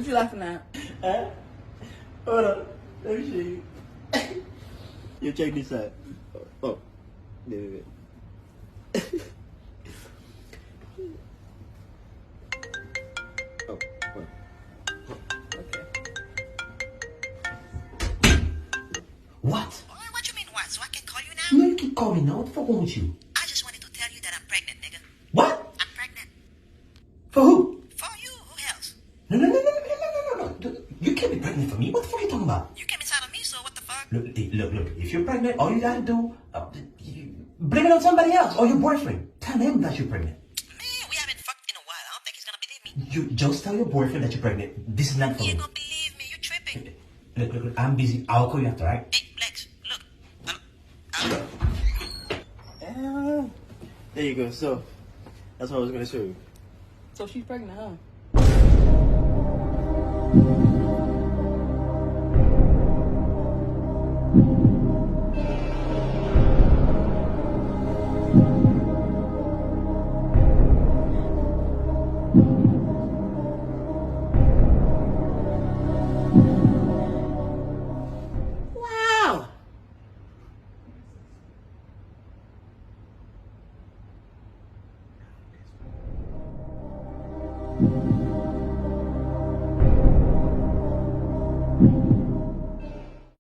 you laughing at? Huh? Hold on. Let me show you. You check this out. Oh. Wait. Oh, well. Okay. What? What you mean what? So I can call you now? No, you can call me now. What the fuck wrong with you? I just wanted to tell you that I'm pregnant, nigga. What? I'm pregnant. For who? For you, who else? No. You can't be pregnant for me. What the fuck are you talking about? You came inside of me, so what the fuck? Look. If you're pregnant, all you gotta do, blame it on somebody else or your boyfriend. Tell him that you're pregnant. Man, we haven't fucked in a while. I don't think he's gonna believe me. You just tell your boyfriend that you're pregnant. This is not for He ain't me. gonna believe me. You tripping. Look, I'm busy. I'll call you after, right? Hey, Lex, look. There you go. So, that's what I was going to show you. So she's pregnant, huh? Wow.